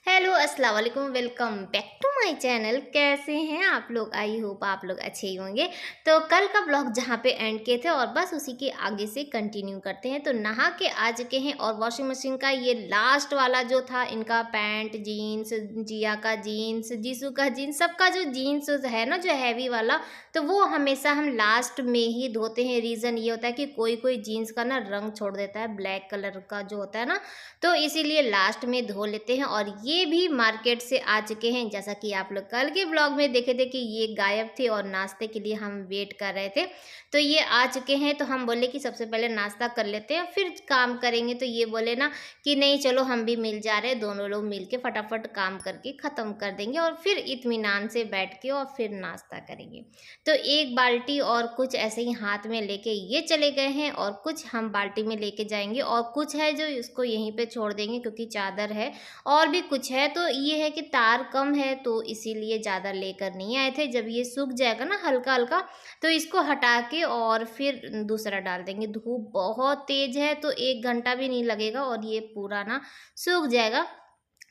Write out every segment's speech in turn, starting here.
Hello अस्सलाम वालेकुम, welcome back to my channel. कैसे हैं आप लोग? आई होप आप लोग अच्छे ही होंगे। तो कल का ब्लॉग जहाँ पे एंड किए थे और बस उसी के आगे से कंटिन्यू करते हैं। तो नहा के आ चुके हैं और वॉशिंग मशीन का ये लास्ट वाला जो था इनका पैंट जीन्स, जिया का जीन्स, जीसू का जीन्स, सबका जो जीन्स है ना जो हैवी वाला, तो वो हमेशा हम लास्ट में ही धोते हैं। रीज़न ये होता है कि कोई कोई जीन्स का ना रंग छोड़ देता है, ब्लैक कलर का जो होता है ना, तो इसीलिए लास्ट में धो लेते हैं। और ये भी मार्केट से आ चुके हैं, जैसा कि आप लोग कल के ब्लॉग में देखे थे कि ये गायब थे और नाश्ते के लिए हम वेट कर रहे थे। तो ये आ चुके हैं, तो हम बोले कि सबसे पहले नाश्ता कर लेते हैं फिर काम करेंगे। तो ये बोले ना कि नहीं चलो हम भी मिल जा रहे हैं, दोनों लोग मिल के फटाफट काम करके ख़त्म कर देंगे और फिर इत्मीनान से बैठ के और फिर नाश्ता करेंगे। तो एक बाल्टी और कुछ ऐसे ही हाथ में लेके ये चले गए हैं और कुछ हम बाल्टी में लेके जाएंगे और कुछ है जो इसको यहीं पे छोड़ देंगे क्योंकि चादर है और भी कुछ है। तो ये है कि तार कम है तो इसीलिए ज़्यादा लेकर नहीं आए थे। जब ये सूख जाएगा ना हल्का हल्का तो इसको हटा के और फिर दूसरा डाल देंगे। धूप बहुत तेज है तो 1 घंटा भी नहीं लगेगा और ये पूरा ना सूख जाएगा।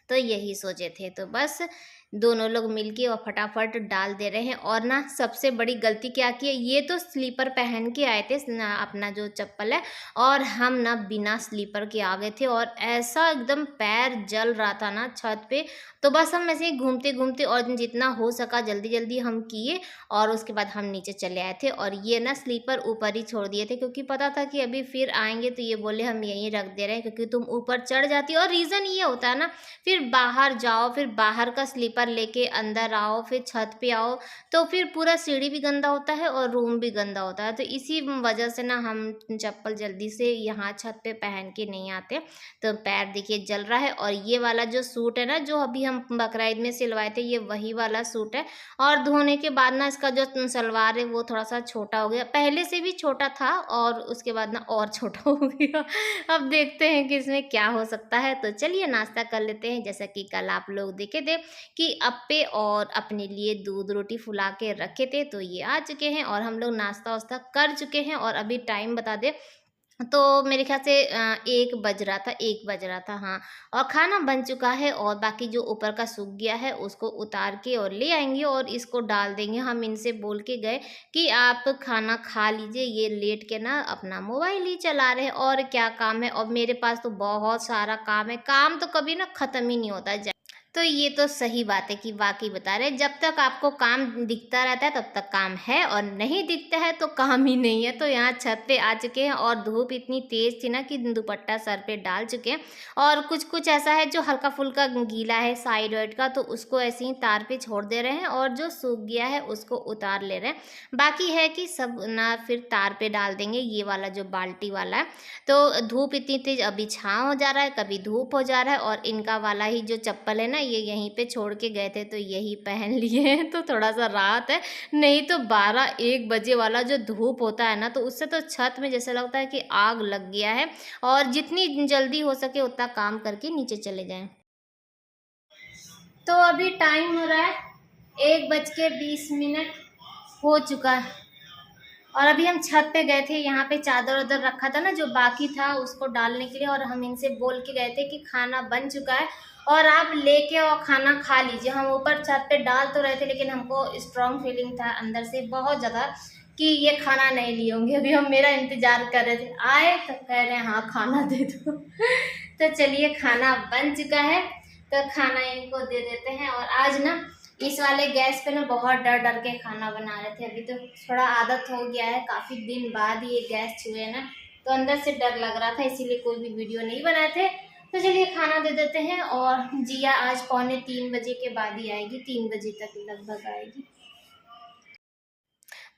तो यही सोचे थे, तो बस दोनों लोग मिलके और फटाफट डाल दे रहे हैं। और ना सबसे बड़ी गलती क्या की है, ये तो स्लीपर पहन के आए थे ना, अपना जो चप्पल है, और हम ना बिना स्लीपर के आ गए थे और ऐसा एकदम पैर जल रहा था ना छत पे। तो बस हम ऐसे ही घूमते घूमते और जितना हो सका जल्दी जल्दी हम किए और उसके बाद हम नीचे चले आए थे। और ये ना स्लीपर ऊपर ही छोड़ दिए थे क्योंकि पता था कि अभी फिर आएंगे, तो ये बोले हम यहीं रख दे रहे हैं क्योंकि तुम ऊपर चढ़ जाती हो। और रीज़न ये होता है ना, फिर बाहर जाओ, फिर बाहर का स्लीपर लेके अंदर आओ, फिर छत पे आओ, तो फिर पूरा सीढ़ी भी गंदा होता है और रूम भी गंदा होता है। तो इसी वजह से ना हम चप्पल जल्दी से यहाँ छत पे पहन के नहीं आते। तो पैर देखिए जल रहा है। और ये वाला जो सूट है ना जो अभी हम बकरा ईद में सिलवाए थे, ये वही वाला सूट है। और धोने के बाद ना इसका जो सलवार है वो थोड़ा सा छोटा हो गया, पहले से भी छोटा था और उसके बाद ना और छोटा हो गया। अब देखते हैं कि इसमें क्या हो सकता है। तो चलिए नाश्ता कर लेते हैं। जैसा कि कल आप लोग देखे थे कि अप्पे और अपने लिए दूध रोटी फुला के रखे थे, तो ये आ चुके हैं और हम लोग नाश्ता वास्ता कर चुके हैं। और अभी टाइम बता दें तो मेरे ख्याल से 1 बज रहा था, 1 बज रहा था, हाँ। और खाना बन चुका है और बाकी जो ऊपर का सूख गया है उसको उतार के और ले आएँगे और इसको डाल देंगे। हम इनसे बोल के गए कि आप खाना खा लीजिए, ये लेट के ना अपना मोबाइल ही चला रहे हैं और क्या काम है। और मेरे पास तो बहुत सारा काम है, काम तो कभी ना ख़त्म ही नहीं होता है। तो ये तो सही बात है कि वाक़ई बता रहे हैं, जब तक आपको काम दिखता रहता है तब तक काम है और नहीं दिखता है तो काम ही नहीं है। तो यहाँ छत पे आ चुके हैं और धूप इतनी तेज़ थी ना कि दुपट्टा सर पे डाल चुके हैं। और कुछ-कुछ ऐसा है जो हल्का-फुल्का गीला है साइड वाइड का, तो उसको ऐसे ही तार पे छोड़ दे रहे हैं और जो सूख गया है उसको उतार ले रहे हैं। बाकी है कि सब ना फिर तार पे डाल देंगे, ये वाला जो बाल्टी वाला है। तो धूप इतनी तेज़, अभी छाँव हो जा रहा है, कभी धूप हो जा रहा है। और इनका वाला ही जो चप्पल है ना, ये यहीं पे छोड़ के गए थे तो यही पहन लिए हैं, तो थोड़ा-सा राहत है। नहीं तो 12-1 बजे वाला जो धूप होता है ना, तो उससे तो छत में जैसे लगता है कि आग लग गया है। और जितनी जल्दी हो सके उतना काम करके नीचे चले जाएँ। तो अभी टाइम हो रहा है 1:20 हो चुका है। और अभी हम छत पे गए थे, यहाँ पे चादर-वादर रखा था ना जो बाकी था उसको डालने के लिए, और हम इनसे बोल के गए थे कि खाना बन चुका है और आप लेके और खाना खा लीजिए। हम ऊपर छत पे डाल तो रहे थे लेकिन हमको स्ट्रॉन्ग फीलिंग था अंदर से बहुत ज़्यादा कि ये खाना नहीं लिए होंगे। अभी हम मेरा इंतज़ार कर रहे थे, आए तो कह रहे हैं हाँ खाना दे दो। तो चलिए खाना बन चुका है, तो खाना इनको दे देते हैं। और आज ना इस वाले गैस पे ना बहुत डर डर के खाना बना रहे थे, अभी तो थोड़ा आदत हो गया है, काफ़ी दिन बाद ये गैस छुए ना, तो अंदर से डर लग रहा था इसीलिए कोई भी वीडियो नहीं बनाए थे। तो चलिए खाना दे देते हैं। और जिया आज 2:45 के बाद ही आएगी, 3 बजे तक लगभग आएगी।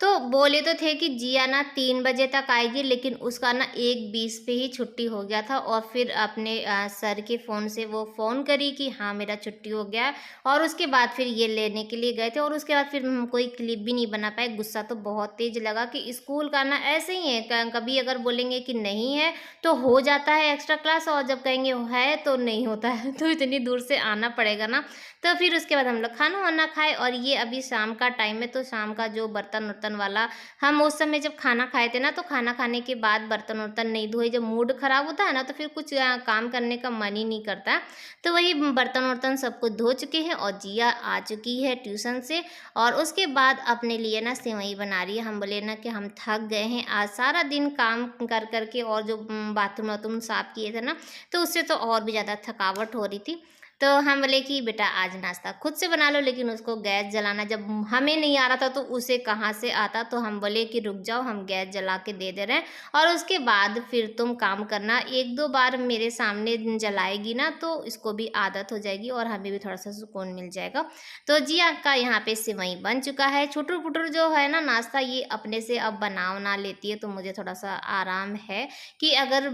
तो बोले तो थे कि जिया ना 3 बजे तक आएगी, लेकिन उसका ना 1:20 पे ही छुट्टी हो गया था। और फिर अपने सर के फ़ोन से वो फ़ोन करी कि हाँ मेरा छुट्टी हो गया है। और उसके बाद फिर ये लेने के लिए गए थे और उसके बाद फिर हम कोई क्लिप भी नहीं बना पाए। गुस्सा तो बहुत तेज़ लगा कि स्कूल का ना ऐसे ही है, कभी अगर बोलेंगे कि नहीं है तो हो जाता है एक्स्ट्रा क्लास, और जब कहेंगे है तो नहीं होता है। तो इतनी दूर से आना पड़ेगा ना। तो फिर उसके बाद हम लोग खाना वाना खाए और ये अभी शाम का टाइम है, तो शाम का जो बर्तन वर्तन बर्तन वाला। हम उस समय जब खाना खाए थे ना, तो खाना खाने के बाद बर्तन वर्तन नहीं धोए। जब मूड खराब होता है ना, तो फिर कुछ काम करने का मन ही नहीं करता है। तो वही बर्तन वर्तन सब कुछ धो चुके हैं और जिया आ चुकी है ट्यूशन से, और उसके बाद अपने लिए ना सेवई बना रही है। हम बोले ना कि हम थक गए हैं आज सारा दिन काम कर करके, और जो बाथरूम वाथरूम साफ किए थे ना, तो उससे तो और भी ज़्यादा थकावट हो रही थी। तो हम बोले कि बेटा आज नाश्ता खुद से बना लो, लेकिन उसको गैस जलाना जब हमें नहीं आ रहा था तो उसे कहाँ से आता। तो हम बोले कि रुक जाओ, हम गैस जला के दे रहे हैं, और उसके बाद फिर तुम काम करना। 1-2 बार मेरे सामने जलाएगी ना, तो इसको भी आदत हो जाएगी और हमें भी थोड़ा सा सुकून मिल जाएगा। तो जिया का यहाँ पे सेवई बन चुका है। छुटुर पुटुर जो है ना नाश्ता, ये अपने से अब बना लेती है, तो मुझे थोड़ा सा आराम है कि अगर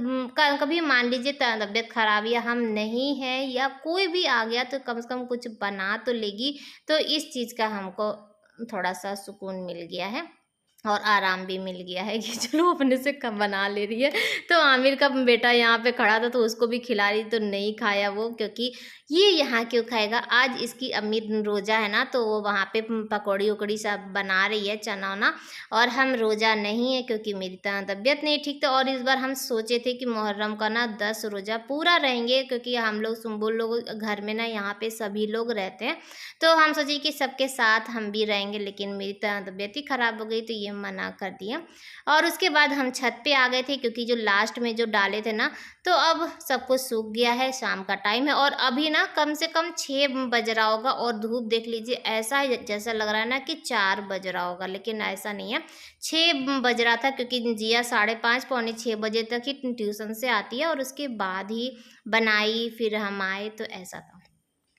कभी मान लीजिए तबीयत खराब या हम नहीं है या कोई भी आ गया, तो कम से कम कुछ बना तो लेगी। तो इस चीज़ का हमको थोड़ा सा सुकून मिल गया है और आराम भी मिल गया है कि चलो अपने से कम बना ले रही है। तो आमिर का बेटा यहाँ पे खड़ा था, तो उसको भी खिला रही, तो नहीं खाया वो, क्योंकि ये यहाँ क्यों खाएगा। आज इसकी अम्मी रोज़ा है ना, तो वो वहाँ पे पकौड़ी वकौड़ी सब बना रही है, चना वना, और हम रोज़ा नहीं है क्योंकि मेरी तबीयत नहीं ठीक थी। और इस बार हम सोचे थे कि मुहर्रम का ना 10 रोज़ा पूरा रहेंगे, क्योंकि हम लोग सुम्बुल लोग घर में ना यहाँ पे सभी लोग रहते हैं, तो हम सोचे कि सबके साथ हम भी रहेंगे, लेकिन मेरी तबीयत ही ख़राब हो गई, तो ये मना कर दिया। और उसके बाद हम छत पे आ गए थे, क्योंकि जो लास्ट में जो डाले थे ना, तो अब सब कुछ सूख गया है। शाम का टाइम है और अभी ना कम से कम 6 बज रहा होगा, और धूप देख लीजिए, ऐसा जैसा लग रहा है ना कि 4 बज रहा होगा, लेकिन ऐसा नहीं है, 6 बज रहा था, क्योंकि जिया 5:30 पौने 6 बजे तक ही ट्यूशन से आती है, और उसके बाद ही बनाई, फिर हम आए, तो ऐसा था।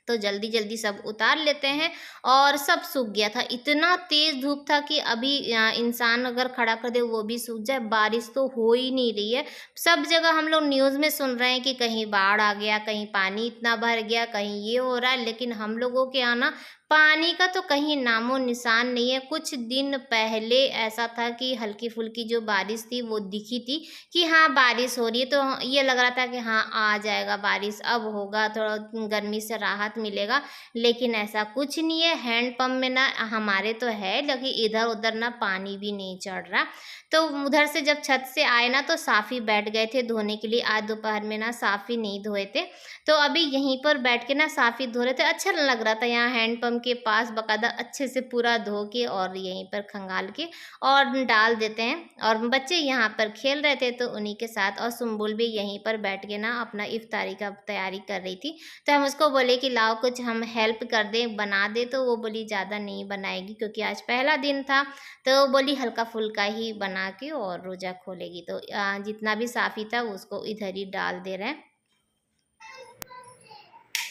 तो जल्दी जल्दी सब उतार लेते हैं, और सब सूख गया था। इतना तेज़ धूप था कि अभी इंसान अगर खड़ा कर दे वो भी सूख जाए। बारिश तो हो ही नहीं रही है। सब जगह हम लोग न्यूज़ में सुन रहे हैं कि कहीं बाढ़ आ गया, कहीं पानी इतना भर गया, कहीं ये हो रहा है, लेकिन हम लोगों के यहाँ ना पानी का तो कहीं नामो निशान नहीं है। कुछ दिन पहले ऐसा था कि हल्की फुल्की जो बारिश थी वो दिखी थी कि हाँ बारिश हो रही है, तो ये लग रहा था कि हाँ आ जाएगा बारिश, अब होगा, थोड़ा गर्मी से राहत मिलेगा, लेकिन ऐसा कुछ नहीं है। हैंडपम्प में ना हमारे तो है, लेकिन इधर उधर ना पानी भी नहीं चढ़ रहा। तो उधर से जब छत से आए ना, तो साफ़ी बैठ गए थे धोने के लिए। आज दोपहर में ना साफ़ी नहीं धोए थे, तो अभी यहीं पर बैठ के ना साफ़ी धो रहे थे। अच्छा लग रहा था यहाँ हैंडपम्प के पास, बकायदा अच्छे से पूरा धो के और यहीं पर खंगाल के और डाल देते हैं। और बच्चे यहाँ पर खेल रहे थे, तो उन्हीं के साथ, और सुम्बुल भी यहीं पर बैठ के ना अपना इफ्तारी का तैयारी कर रही थी। तो हम उसको बोले कि लाओ कुछ हम हेल्प कर दें, बना दे, तो वो बोली ज़्यादा नहीं बनाएगी क्योंकि आज पहला दिन था, तो बोली हल्का फुल्का ही बना के और रोज़ा खोलेगी। तो जितना भी साफ़ी था उसको इधर ही डाल दे रहे हैं।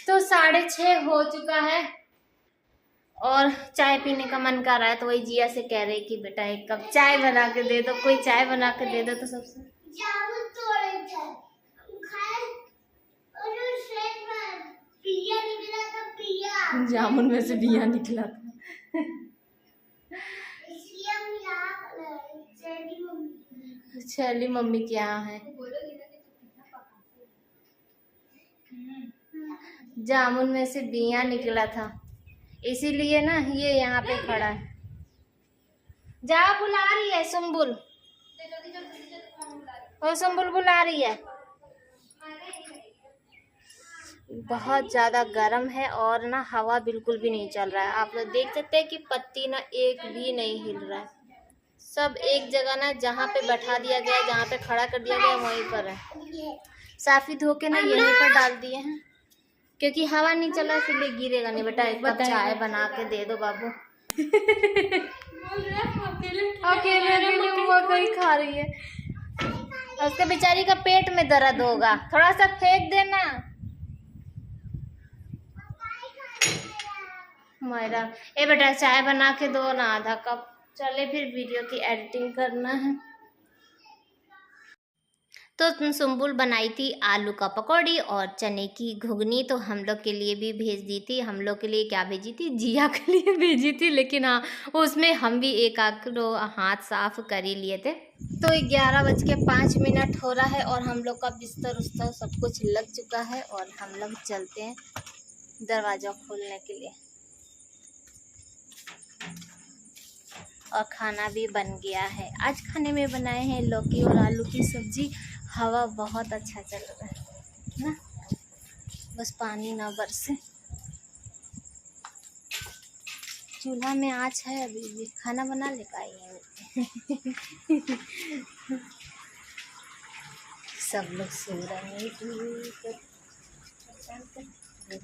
तो 6:30 हो चुका है और चाय पीने का मन कर रहा है, तो वही जिया से कह रही कि बेटा एक कप चाय बना के दे दो, कोई चाय बना के दे दो। तो सबसे जामुन में से बिया निकला था। चली मम्मी क्या है, जामुन में से बिया निकला था, इसीलिए ना ये यहाँ पे खड़ा है। जा बुला रही है सुम्बुल, और सुम्बुल बुला रही है। बहुत ज़्यादा गर्म है और ना हवा बिल्कुल भी नहीं चल रहा है। आप लोग देख सकते हैं कि पत्ती ना एक भी नहीं हिल रहा है। सब एक जगह ना जहाँ पे बैठा दिया गया है, जहाँ पे खड़ा कर दिया गया वहीं पर है। साफ़ी धो के ना यहीं पर डाल दिए हैं, क्योंकि हवा नहीं चला इसलिए गिरेगा नहीं। बेटा एक कप चाय बना के दे दो बाबू। अकेले मकई खा रही है, उसके बेचारी का पेट में दर्द होगा, थोड़ा सा फेंक देना। मेरा ए बेटा चाय बना के दो ना, आधा कप। चले फिर वीडियो की एडिटिंग करना है। तो सुम्बुल बनाई थी आलू का पकौड़ी और चने की घुगनी, तो हम लोग के लिए भी भेज दी थी। हम लोग के लिए क्या भेजी थी, जिया के लिए भेजी थी, लेकिन हाँ उसमें हम भी एक आखिर हाथ साफ कर ही लिए थे। तो 11:05 हो रहा है और हम लोग का बिस्तर उस्तर सब कुछ लग चुका है, और हम लोग चलते हैं दरवाज़ा खोलने के लिए। और खाना भी बन गया है। आज खाने में बनाए हैं लौकी और आलू की सब्जी। हवा बहुत अच्छा चल रहा है ना, बस पानी ना बरसे। चूल्हा में आँच है अभी भी। खाना बना ले का सब लोग सो रहे हैं।